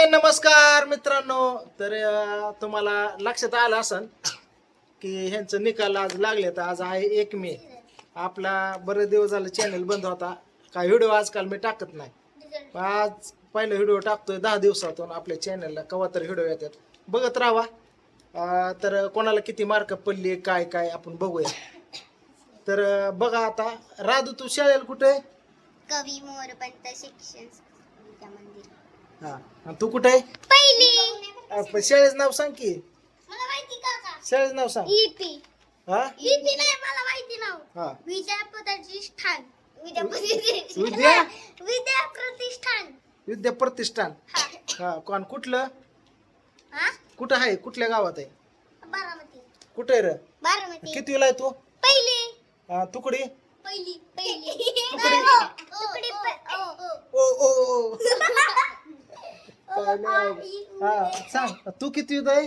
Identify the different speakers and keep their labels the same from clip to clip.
Speaker 1: नमस्कार मित्रांनो. तर तुम्हाला लक्षात आलं असन की ह्यांचं निकाल आज लागले. तर आज आहे 1 मे. आपला बरेच दिवस झाले चॅनल बंद होता, काय व्हिडिओ आजकाल मी टाकत नाही. पण आज पहिला व्हिडिओ टाकतोय 10 दिवसातून. आपल्या चॅनलला कवा तर व्हिडिओ येतात, बघत राहा. तर कोणाला किती मार्क पडले काय काय आपण बघूया. तर बघा आता, राधू तू शाळेला कुठे आहे?
Speaker 2: कवी मोरपंत शिक्षण मंदिर.
Speaker 1: हा, आणि तू कुठे आहे?
Speaker 2: पहिली
Speaker 1: शाळेचं नाव सांग की.
Speaker 2: मला माहिती काका.
Speaker 1: शाळेचं नाव सांग.
Speaker 2: ईपी
Speaker 1: हा
Speaker 2: ईपी नाही, मला माहिती नाव.
Speaker 1: हा
Speaker 2: विद्या
Speaker 1: विद्या
Speaker 2: विद्या प्रतिष्ठान.
Speaker 1: विद्या प्रतिष्ठान. हा, कोण कुठलं?
Speaker 2: हा,
Speaker 1: कुठं आहे, कुठल्या गावात आहे?
Speaker 2: बारामती.
Speaker 1: कुठे आहे रे?
Speaker 2: बारामती.
Speaker 1: कितवीला आहे तू?
Speaker 2: पहिली
Speaker 1: तुकडी.
Speaker 2: पहिली
Speaker 1: तुकडी.
Speaker 2: तुकडी
Speaker 1: ओ ओ ओ. हा, सांग तू कितवीत आहे?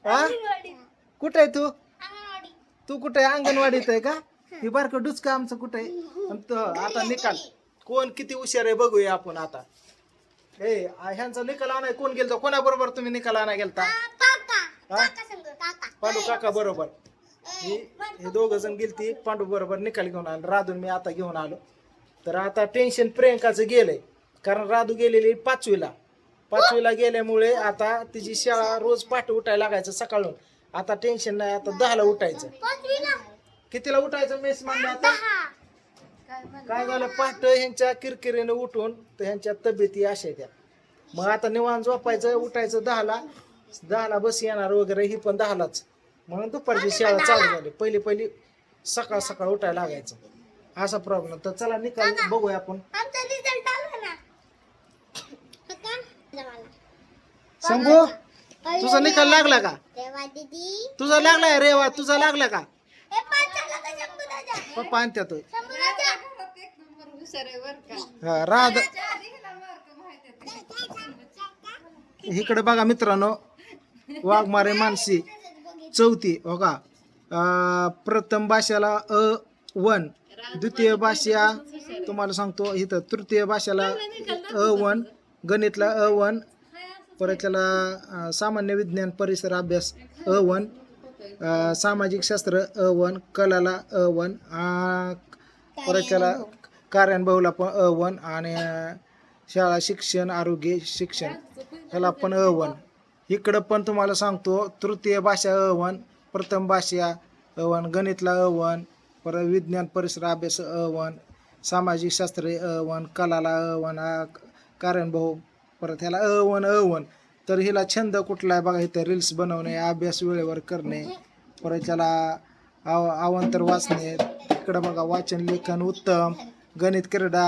Speaker 1: हा, कुठे आहे तू?
Speaker 2: अंगणवाडी.
Speaker 1: तू कुठे आहे? अंगणवाडीत आहे का? ही बारकं डुचका आमचं कुठे आहे? आणि आता निकाल कोण किती हुशार आहे बघूया आपण आता. ह्यांचा निकाल आणाय कोण गेलता? कोणाबरोबर तुम्ही निकाल आणाय गेलता?
Speaker 2: काका.
Speaker 1: हा?
Speaker 2: काका संग काका.
Speaker 1: पांडू काका बरोबर. हे दोघ जण गेलती पांडू बरोबर निकाल घेऊन आलो. राधून मी आता घेऊन आलो. तर आता टेन्शन प्रियंकाचं गेलंय, कारण राधू गेलेली 5वीला गेल्यामुळे आता तिची शाळा रोज पहाटे उठायला लागायचं सकाळून. आता टेन्शन नाही, आता 10ला उठायचं.
Speaker 2: पाचवीला
Speaker 1: कितीला उठायचं मेस मानलं आता? काय झालं, पहाटे ह्यांच्या किरकिरीने उठून तर ह्यांच्या तब्येती अशा त्या. मग आता निवांत झोपायचं, उठायचं 10ला बस येणार वगैरे, ही पण 10लाच. म्हणून दुपारची शाळा चालू झाली. पहिली सकाळ सकाळ उठायला लागायचं, असा प्रॉब्लेम. तर चला निकाल बघूया आपण.
Speaker 2: आमचा रिझल्ट आला ना
Speaker 1: शंभू, तुझा निकाल लागला का?
Speaker 2: तेव्हा दीदी
Speaker 1: तुझा लागलाय रेवा, तुझा लागला का?
Speaker 2: हे पाच झाला का शंभू दादा?
Speaker 1: पप्पा आणत्यात.
Speaker 2: शंभू दादा.
Speaker 1: हा, राध इकडे बघा मित्रांनो, वाघमारे मानसी 4थी हो का. प्रथम भाषेला A1, द्वितीय भाषा तुम्हाला सांगतो इथं, तृतीय भाषेला A1, गणितला A1, परत त्याला सामान्य विज्ञान परिसर अभ्यास A1, सामाजिक शास्त्र A1, कलाला A1, परत त्याला कार्यानुभवला पण A1, आणि शाळा शिक्षण आरोग्य शिक्षण ह्याला पण A1. इकडं पण तुम्हाला सांगतो, तृतीय भाषा A1, प्रथम भाषा A1, गणितला A1, परत विज्ञान परिसर अभ्यास A1, सामाजिक शास्त्र A1, कलाला A1, कार्यानुभव परत ह्याला A1. तर हिला छंद कुठला आहे बघा, इथं रील्स बनवणे, अभ्यास वेळेवर करणे, परत त्याला अवांतर वाचणे. इकडं बघा वाचन लेखन उत्तम, गणित क्रीडा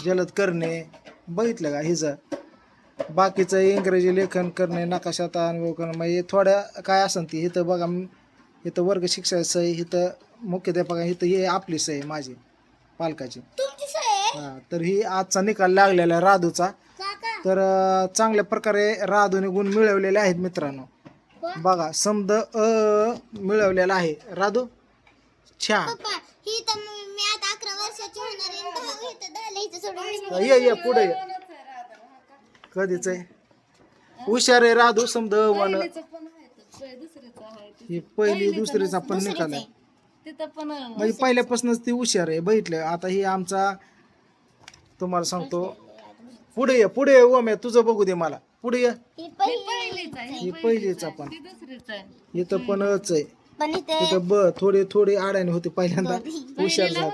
Speaker 1: जलद करणे, बघितलं का हिचं. बाकीचं इंग्रजी लेखन करणे, नकाशात अनुभव करणे, म्हणजे थोड्या काय असेल ती. इथं बघा, इथं वर्ग शिक्षक सही, इथं मुख्याध्यापक, इथं हे आपली सही माझी पालकाची.
Speaker 2: तुमची सही?
Speaker 1: हां, तर ही आजचा निकाल लागलेला आहे राधूचा.
Speaker 2: काका.
Speaker 1: तर चांगल्या प्रकारे राधूने गुण मिळवलेले आहेत मित्रांनो. बघा, समद मिळवलेला आहे राधू. छान.
Speaker 2: पप्पा, ही तर मी आता 11 वर्षाची होणार आहे. दहा इथं 10 लिहायचं सोडून.
Speaker 1: ये पुढे ये. कधीच आहे हुशार आहे राधू. समद ही पहिली दुसरीचा पण निकाल आहे, म्हणजे पहिल्यापासूनच ती हुशार आहे. बघितलं आता ही आमचा, तुम्हाला सांगतो. पुढे ये ओम्या, तुझं बघू दे मला. पुढे ये. ही पहिलीचा पण, इथं पण अच आहे.
Speaker 2: पण इथे
Speaker 1: इथं थोडी अडाणी होती पहिल्यांदा, हुशार झाली.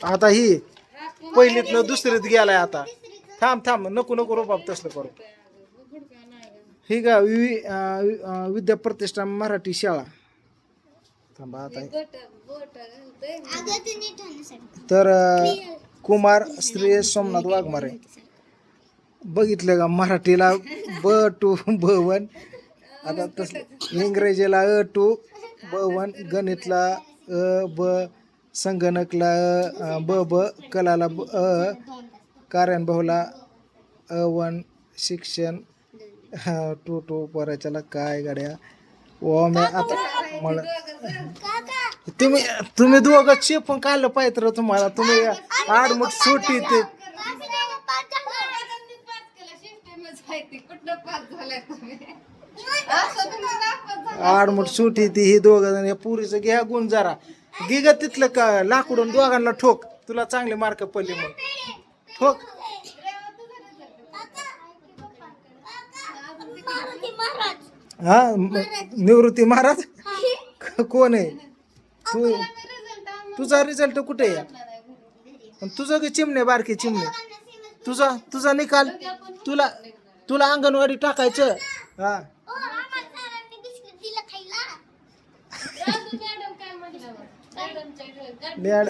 Speaker 1: आता ही पहिलीतनं दुसरीत गेलाय आता. थांब नको रुबाब तसलं करू. ही का विद्या प्रतिष्ठान मराठी शाळा. थांबा आता. तर कुमार श्री सोमनाथ वाघमारे. बघितलं का, मराठीला B2 B1, आता तसं इंग्रजीला A2 B1, गणितला B, संगणकला B, Kalala A, कार्यानुभवला A1, शिक्षण 2 परच्याला काय गाड्या. ओ मी आता मला तुम्ही दोघं पण काढलं पाहिजे तर तुम्हाला. तुम्ही आड मग सुटी ते
Speaker 3: आहे ती कुठं पास झालाय तुम्ही असं तुम्ही नापास झाला.
Speaker 1: आडमुठ सुटी ती ही दोघं जण या पुरीचं घ्या गुण जरा गी ग तिथलं का लाकडून दोघांना ठोक तुला चांगले मार्क पडले मग ठोक
Speaker 2: मारुती महाराज
Speaker 1: हा निवृत्ती महाराज कोण आहे तू तुझा रिझल्ट कुठे आहे आणि तुझं की चिमणे बारकी चिमणे तुझा निकाल तुला तुला अंगणवाडी टाकायचं हा
Speaker 2: आम्हाला सरांनी बिस्किट दिलं खायला.
Speaker 3: मॅडम काय म्हटलं मॅडमच्या
Speaker 1: मॅड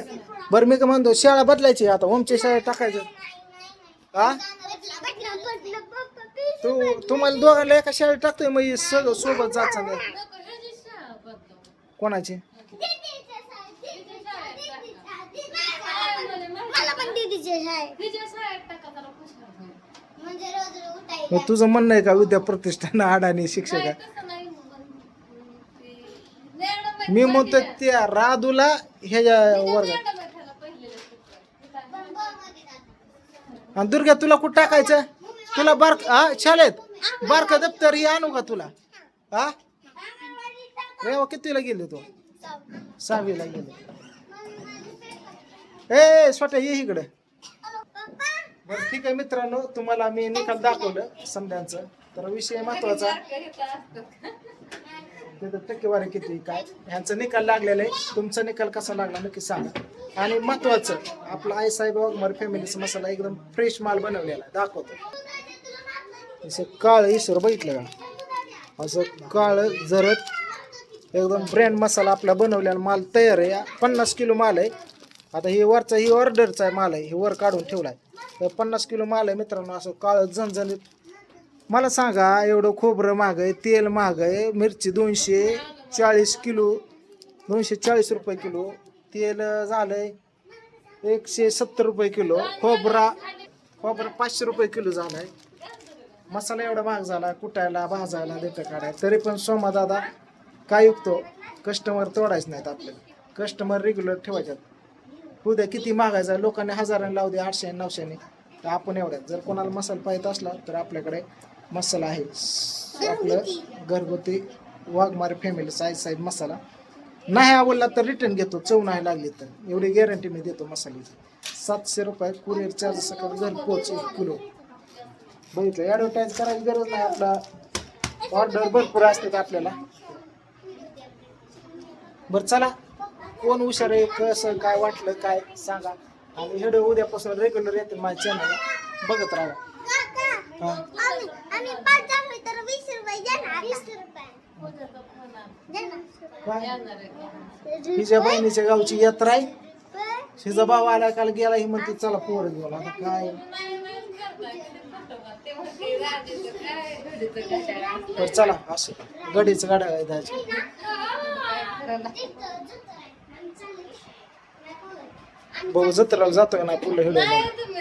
Speaker 1: बरं मी का म्हणतो शाळा बदलायची आता ओमच्या शाळेत टाकायचं हा तुम्हाला दोघांना एका शाळेत टाकतोय मग हे सगळं सोबत जायचं नाही कोणाची
Speaker 2: मला पण दीदीचे शाळेत म्हणजे रोज उठायचं.
Speaker 1: मग तुझं म्हणणं आहे का विद्या प्रतिष्ठान अडाणी शिक्षक आहे मी म्हणतो त्या राधूला ह्याच्या वर्गात आणि दुर्गा तुला कुठं टाकायचं तुला बारक हा शाळेत बारका दप्तर हे आणू का तुला हा रेवा कितीला गेले तू 6वीला गेले ए स्वतः ये इकडे बरं ठीक आहे मित्रांनो तुम्हाला मी निकाल दाखवलं समजांचं तर विषय महत्वाचा त्याचं टक्केवारी किती काय ह्यांचा निकाल लागलेला आहे तुमचा निकाल कसा लागला नक्की सांगा आणि महत्वाचं आपला आई साहेब वाघमारे फॅमिलीचा मसाला एकदम फ्रेश माल बनवलेला आहे दाखवतो असं काळ इसर बघितलं का असं काळ जरत एकदम ब्रँड मसाला आपला बनवलेला माल तयार आहे 50 किलो माल आहे आता ही वरचा ही ऑर्डरचा माल आहे हे वर काढून ठेवलाय तर 50 किलो माल आहे मित्रांनो असं काळं झणझणीत मला सांगा एवढं खोबरं महाग आहे तेल महाग आहे मिरची 240 किलो 240 रुपये किलो तेल झालंय 170 रुपये किलो खोबरं 500 रुपये किलो झालाय मसाला एवढा महाग झाला कुटायला भाजायला देतं काढाय तरी पण सोमा दादा काय युक्तो कस्टमर तोडायच नाहीत आपल्याला कस्टमर रेग्युलर ठेवायच्यात उद्या किती मागायचा लोकांनी हजारांनी लावू दे 800 900 तर आपण एवढ्यात जर कोणाला मसाला पाहिजे असला तर आपल्याकडे मसाला आहे आपलं घरगुती वाघमारे फॅमिलीचा आई साहेब मसाला नाही आवडला तर रिटर्न घेतो चव नाही लागली तर एवढी गॅरंटी मी देतो मसाल्याची 700 रुपये कुरिअर चार्ज सकाळी घर पोच 1 किलो बघितलं ॲडव्हर्टाईज करायची गरज नाही आपला ऑर्डर भरपूर असतात आपल्याला बरं चला कोण हुशार आहे कसं काय वाटलं काय सांगा आणि व्हिडिओ उद्यापासून रेग्युलर येते माझ्या चॅनल बघत राहा हा
Speaker 2: आम्ही 5 झालोय तर 20 रुपये देणार 20 रुपये
Speaker 1: काय हिच्या बहिणीच्या गावची यात्रा आहे हिचा भाऊ आला काल गेला ही म्हणते चला पोरं घेऊन आता काय बरं चला असं गडीचं गाड्या द्यायचं बघू जत्राला जातोय ना पुढल्या व्हिडिओ